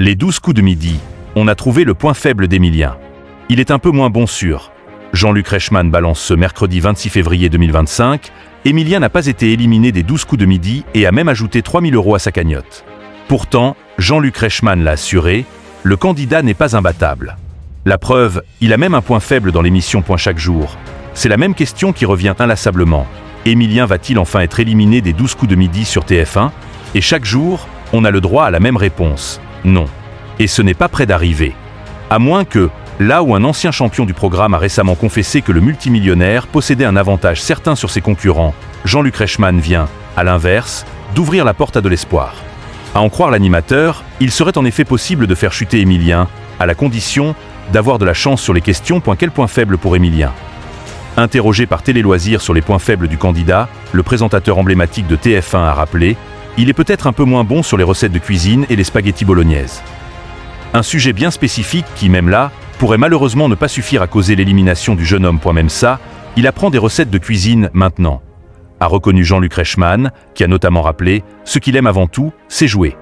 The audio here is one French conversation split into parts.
Les 12 coups de midi, on a trouvé le point faible d'Emilien. Il est un peu moins bon sûr. Jean-Luc Reichmann balance ce mercredi 26 février 2025. Emilien n'a pas été éliminé des 12 coups de midi et a même ajouté 3 000 € à sa cagnotte. Pourtant, Jean-Luc Reichmann l'a assuré, le candidat n'est pas imbattable. La preuve, il a même un point faible dans l'émission Point chaque jour. C'est la même question qui revient inlassablement. Emilien va-t-il enfin être éliminé des 12 coups de midi sur TF1? Et chaque jour, on a le droit à la même réponse. Non. Et ce n'est pas près d'arriver. À moins que, là où un ancien champion du programme a récemment confessé que le multimillionnaire possédait un avantage certain sur ses concurrents, Jean-Luc Reichmann vient, à l'inverse, d'ouvrir la porte à de l'espoir. À en croire l'animateur, il serait en effet possible de faire chuter Emilien, à la condition d'avoir de la chance sur les questions. Quel point faible pour Emilien? Interrogé par Télé Loisirs sur les points faibles du candidat, le présentateur emblématique de TF1 a rappelé « Il est peut-être un peu moins bon sur les recettes de cuisine et les spaghettis bolognaises ». Un sujet bien spécifique qui, même là, pourrait malheureusement ne pas suffire à causer l'élimination du jeune homme. Même ça, il apprend des recettes de cuisine maintenant. A reconnu Jean-Luc Reichmann, qui a notamment rappelé « Ce qu'il aime avant tout, c'est jouer ».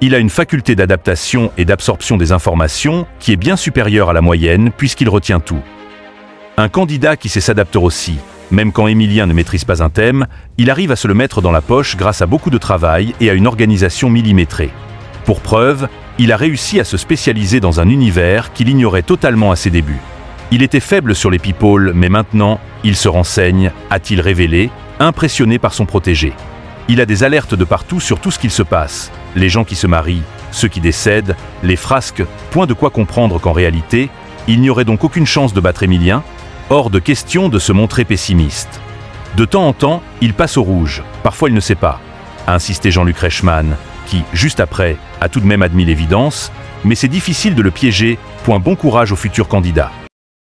Il a une faculté d'adaptation et d'absorption des informations qui est bien supérieure à la moyenne puisqu'il retient tout. Un candidat qui sait s'adapter aussi. Même quand Emilien ne maîtrise pas un thème, il arrive à se le mettre dans la poche grâce à beaucoup de travail et à une organisation millimétrée. Pour preuve, il a réussi à se spécialiser dans un univers qu'il ignorait totalement à ses débuts. Il était faible sur les people, mais maintenant, il se renseigne, a-t-il révélé, impressionné par son protégé. Il a des alertes de partout sur tout ce qu'il se passe. Les gens qui se marient, ceux qui décèdent, les frasques, point de quoi comprendre qu'en réalité, il n'y aurait donc aucune chance de battre Emilien. Hors de question de se montrer pessimiste. De temps en temps, il passe au rouge, parfois il ne sait pas, a insisté Jean-Luc Reichmann, qui, juste après, a tout de même admis l'évidence, mais c'est difficile de le piéger. Bon courage au futur candidat.